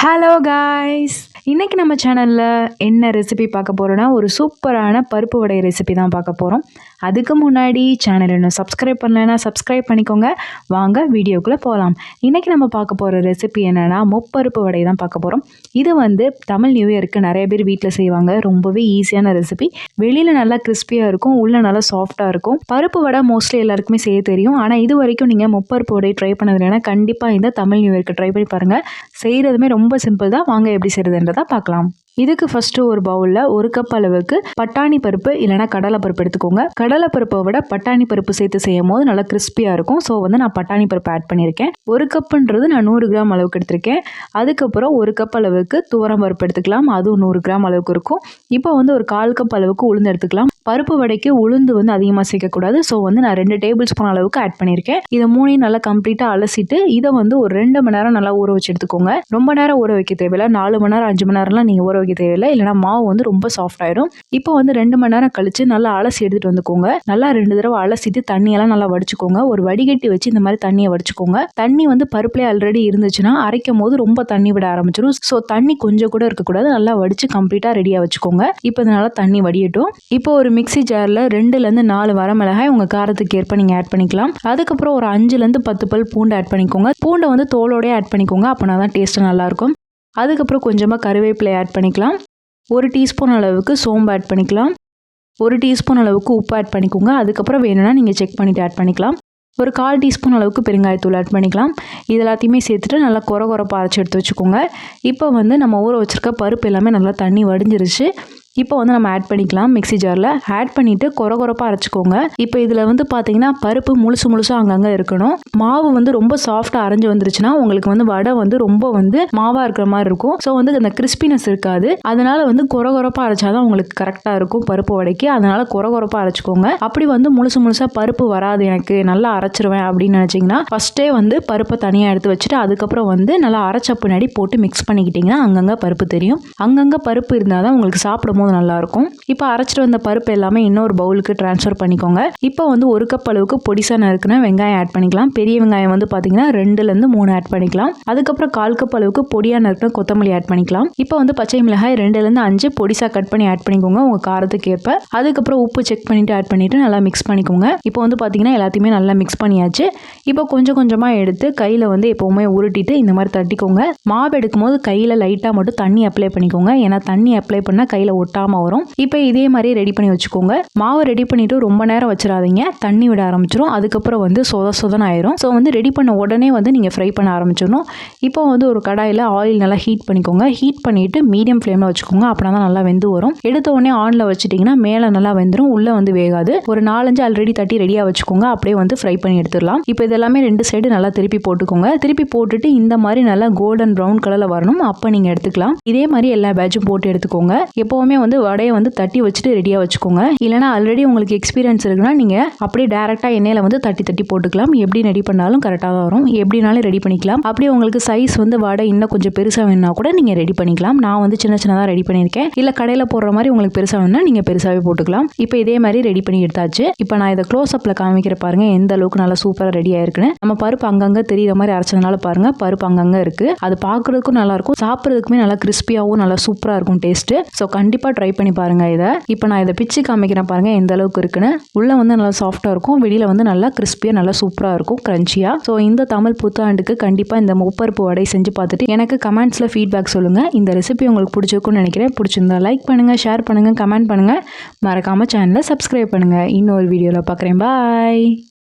Hello guys, இன்றைக்கி நம்ம சேனலில் என்ன ரெசிபி பார்க்க போகிறோன்னா ஒரு சூப்பரான பருப்பு வடை ரெசிபி தான் பார்க்க போகிறோம். அதுக்கு முன்னாடி சேனல் இன்னும் சப்ஸ்கிரைப் பண்ணலைன்னா சப்ஸ்கிரைப் பண்ணிக்கோங்க. வாங்க வீடியோக்குள்ளே போகலாம். இன்றைக்கி நம்ம பார்க்க போகிற ரெசிபி என்னென்னா முப்பருப்பு வடை தான் பார்க்க போகிறோம். இது தமிழ் நியூ இயருக்கு நிறைய பேர் வீட்டில் செய்வாங்க. ரொம்பவே ஈஸியான ரெசிபி. வெளியில் நல்லா கிறிஸ்பியாக இருக்கும், உள்ளே நல்லா சாஃப்டாக இருக்கும். பருப்பு வடை மோஸ்ட்லி எல்லாருக்குமே செய்ய தெரியும். ஆனால் இது வரைக்கும் நீங்கள் முப்பருப்பு வடை ட்ரை பண்ணதுனா கண்டிப்பாக இந்த தமிழ் நியூ இயருக்கு ட்ரை பண்ணி பாருங்கள். செய்கிறதுமே ரொம்ப சிம்பிள் தான். வாங்க எப்படி செய்கிறதுன்றதை பார்க்கலாம். இதுக்கு ஃபஸ்ட்டு ஒரு பவுலில் 1 கப் அளவுக்கு பட்டாணி பருப்பு இல்லைனா கடலை பருப்பு எடுத்துக்கோங்க. கடலை பருப்பை விட பட்டாணி பருப்பு சேர்த்து செய்யும் போது நல்லா கிறிஸ்பியாக இருக்கும். ஸோ நான் பட்டாணி பருப்பு ஆட் பண்ணியிருக்கேன். 1 கப்புன்றது நான் 100 கிராம் அளவுக்கு எடுத்திருக்கேன். அதுக்கப்புறம் 1 கப் அளவுக்கு துவரம் பருப்பு எடுத்துக்கலாம். அதுவும் 100 கிராம் அளவுக்கு இருக்கும். இப்போ ஒரு 1/4 கப் அளவுக்கு உளுந்து எடுத்துக்கலாம். பருப்பு வடைக்கு உளுந்து அதிகமாக சேர்க்கக்கூடாது. ஸோ நான் 2 டேபிள் ஸ்பூன் அளவுக்கு ஆட் பண்ணியிருக்கேன். இதை மூணையும் நல்லா கம்ப்ளீட்டாக அலசிட்டு இதை ஒரு 2 மணி நேரம் நல்லா ஊற வச்சு எடுத்துக்கோங்க. ரொம்ப நேரம் ஊற வைக்க தேவையில்லை. 4 மணி நேரம் 5 மணி நேரம்லாம் நீங்கள் ஊற வைக்க தேவையில்லை. இல்லைனா மாவு ரொம்ப சாஃப்ட் ஆயிடும். இப்போ 2 மணி நேரம் கழிச்சு நல்லா அலசி எடுத்துட்டு வந்துக்கோங்க. நல்லா 2 தடவை அலசிட்டு தண்ணியெல்லாம் நல்லா வடிச்சுக்கோங்க. ஒரு வடிகட்டி வச்சு இந்த மாதிரி தண்ணியை வடிச்சுக்கோங்க. தண்ணி பருப்புலேயே ஆல்ரெடி இருந்துச்சுன்னா அரைக்கும் போது ரொம்ப தண்ணி விட ஆரம்பிச்சிடும். ஸோ தண்ணி கொஞ்சம் கூட இருக்கக்கூடாது. நல்லா வடிச்சு கம்ப்ளீட்டாக ரெடியாக வச்சுக்கோங்க. இப்போ இதனால தண்ணி வடியட்டும். இப்போ ஒரு மிக்ஸி ஜாரில் 2லேருந்து 4 வரமிளகாய் உங்கள் காரத்துக்கு ஏற்ப நீங்கள் ஆட் பண்ணிக்கலாம். அதுக்கப்புறம் ஒரு 5லேருந்து 10 பல் பூண்டு ஆட் பண்ணிக்கோங்க. பூண்டை தோலோடய ஆட் பண்ணிக்கோங்க. அப்போனா தான் டேஸ்ட்டு நல்லாயிருக்கும். அதுக்கப்புறம் கொஞ்சமாக கருவேப்பிலை ஆட் பண்ணிக்கலாம். 1 டீஸ்பூன் அளவுக்கு சோம்பு ஆட் பண்ணிக்கலாம். 1 டீஸ்பூன் அளவுக்கு உப்பு ஆட் பண்ணிக்கோங்க. அதுக்கப்புறம் வேணும்னா நீங்கள் செக் பண்ணிவிட்டு ஆட் பண்ணிக்கலாம். ஒரு 1/4 டீஸ்பூன் அளவுக்கு பெருங்காயத்தூள் ஆட் பண்ணிக்கலாம். இது எல்லாத்தையுமே சேர்த்துட்டு நல்லா கொரப்பாக அரைச்சி எடுத்து வச்சுக்கோங்க. இப்போ நம்ம ஊற வச்சுருக்க பருப்பு எல்லாமே நல்லா தண்ணி வடிஞ்சிருச்சு. இப்போ நம்ம ஆட் பண்ணிக்கலாம். மிக்ஸி ஜாரில் ஆட் பண்ணிவிட்டு கொரப்பாக அரைச்சிக்கோங்க. இப்போ இதில் பார்த்தீங்கன்னா பருப்பு முழுசாக அங்கங்கே இருக்கணும். மாவு ரொம்ப சாஃப்டாக அரைஞ்சி வந்துருச்சுன்னா உங்களுக்கு வடை ரொம்ப மாவாக இருக்கிற மாதிரி இருக்கும். ஸோ அந்த கிறிஸ்பினஸ் இருக்காது. அதனால் கொரப்பாக அரைச்சாதான் உங்களுக்கு கரெக்டாக இருக்கும் பருப்பு வடைக்கு. அதனால் கொரப்பாக அரைச்சிக்கோங்க. அப்படி முழுசாக பருப்பு வராது, எனக்கு நல்லா அரைச்சிருவேன் அப்படின்னு நினச்சிங்கன்னா ஃபஸ்ட்டே பருப்பை தனியாக எடுத்து வச்சுட்டு அதுக்கப்புறம் நல்லா அரைச்ச பின்னாடி போட்டு மிக்ஸ் பண்ணிக்கிட்டிங்கன்னா அங்கங்கே பருப்பு தெரியும். அங்கங்கே பருப்பு இருந்தால் தான் உங்களுக்கு சாப்பிடும் போது நல்லாயிருக்கும். இப்போ அரைச்சிட்டு வந்த பருப்பு எல்லாமே இன்னொரு பவுலுக்கு ட்ரான்ஸ்ஃபர் பண்ணிக்கோங்க. இப்போ 1 கப் அளவுக்கு பொடிசா நறுக்குன வெங்காயம் ஆட் பண்ணிக்கலாம். பெரிய வெங்காயம் பார்த்தீங்கன்னா 2லேருந்து 3 ஆட் பண்ணிக்கலாம். அதுக்கப்புறம் 1/4 கப் அளவுக்கு பொடியாக நறுக்குன கொத்தமல்லி ஆட் பண்ணிக்கலாம். இப்போ பச்சை மிளகாய் 2லேருந்து 5 பொடிசா கட் பண்ணி ஆட் பண்ணிக்கோங்க உங்கள் காரத்துக்கு ஏற்ப. அதுக்கப்புறம் உப்பு செக் பண்ணிவிட்டு ஆட் பண்ணிவிட்டு நல்லா மிக்ஸ் பண்ணிக்கோங்க. இப்போ பார்த்தீங்கன்னா எல்லாத்தையுமே நல்லா மிக்ஸ் பண்ணியாச்சு. இப்போ கொஞ்சமாக எடுத்து கையில் எப்போவுமே உருட்டிட்டு இந்த மாதிரி தட்டிக்கோங்க. மாவு எடுக்கும் போது கையில் லைட்டாக மட்டும் தண்ணி அப்ளை பண்ணிக்கோங்க. ஏன்னா தண்ணி அப்ளை பண்ணால் கையில் ஒட்டாமல் வரும். இப்போ இதே மாதிரி ரெடி பண்ணி வச்சுக்கோங்க. மாவு ரெடி பண்ணிட்டு ரொம்ப நேரம் வச்சிடாதீங்க. தண்ணி விட ஆரம்பிச்சிடும். அதுக்கப்புறம் சொதன்னு ஆயிரும். ஸோ ரெடி பண்ண உடனே நீங்கள் ஃப்ரை பண்ண ஆரம்பிச்சிடணும். இப்போ ஒரு கடாயில் ஆயில் நல்லா ஹீட் பண்ணிக்கோங்க. ஹீட் பண்ணிட்டு மீடியம் ஃப்ளேமில் வச்சுக்கோங்க. அப்படின்னா தான் நல்லா வெந்து வரும். எடுத்த உடனே ஆனில் வச்சுட்டிங்கன்னா மேலே நல்லா வெந்துடும், உள்ளே வேகாது. ஒரு 4-5 ஆல்ரெடி தட்டி ரெடியாக வச்சுக்கோங்க. அப்படியே ஃப்ரை பண்ணி எடுத்துடலாம். இப்போ இதெல்லாமே 2 சைடு நல்லா திருப்பி போட்டுக்கோங்க. திருப்பி போட்டுட்டு இந்த மாதிரி நல்லா கோல்டன் ப்ரௌன் கலரில் வரணும். அப்போ நீங்கள் எடுத்துக்கலாம். இதே மாதிரி எல்லா பேட்சும் போட்டு எடுத்துக்கோங்க. எப்போவுமே வடையை தட்டி வச்சுட்டு ரெடியாக வச்சுக்கோங்க. இல்லைனா ஆல்ரெடி உங்களுக்கு எக்ஸ்பீரியன்ஸ் இருக்குன்னா நீங்கள் அப்படியே டேரெக்டாக எண்ணெயில் தட்டி போட்டுக்கலாம். எப்படி ரெடி பண்ணாலும் கரெக்டாக தான் வரும். எப்படினாலும் ரெடி பண்ணிக்கலாம். அப்படியே உங்களுக்கு சைஸ் வடை இன்னும் கொஞ்சம் பெருசாக வேணுன்னா கூட நீங்கள் ரெடி பண்ணிக்கலாம். நான் சின்னதாக ரெடி பண்ணியிருக்கேன். இல்லை கடையில் போடுற மாதிரி உங்களுக்கு பெருசாக வேணுன்னா நீங்கள் பெருசாகவே போட்டுக்கலாம். இப்போ இதே மாதிரி ரெடி பண்ணி எடுத்தாச்சு. இப்போ நான் இதை க்ளோஸ் அப்பில் காமிக்கிற பாருங்க எந்த அளவுக்கு நல்லா சூப்பராக ரெடி ஆயிருக்குன்னு. நம்ம பருப்பு அங்கங்கே தெரியுற மாதிரி அரைச்சதுனால பாருங்க பருப்பு அங்கங்கே இருக்குது. அது பார்க்குறதுக்கும் நல்லாயிருக்கும், சாப்பிட்றதுக்குமே நல்லா கிறிஸ்பியாகவும் நல்லா சூப்பராக இருக்கும் டேஸ்ட்டு. ஸோ கண்டிப்பாக ட்ரை பண்ணி பாருங்க இதை. இப்போ நான் இதை பிச்சு காமிக்கிறேன் பாருங்க எந்த அளவுக்கு இருக்குன்னு. உள்ள நல்லா சாஃப்டாக இருக்கும், வெளியில் நல்லா கிறிஸ்பியாக நல்லா சூப்பராக இருக்கும், கிரன்ச்சியாக. ஸோ இந்த தமிழ் புத்தாண்டுக்கு கண்டிப்பாக இந்த முப்பருப்பு வடை செஞ்சு பார்த்துட்டு எனக்கு கமெண்ட்ஸில் ஃபீட்பேக் சொல்லுங்கள். இந்த ரெசிபி உங்களுக்கு பிடிச்சிருக்குன்னு நினைக்கிறேன். பிடிச்சிருந்தா லைக் பண்ணுங்கள், ஷேர் பண்ணுங்கள், கமெண்ட் பண்ணுங்கள். மறக்காமல் சேனலை சப்ஸ்கிரைப் பண்ணுங்கள். இன்னொரு வீடியோவில் பார்க்குறேன். பாய்.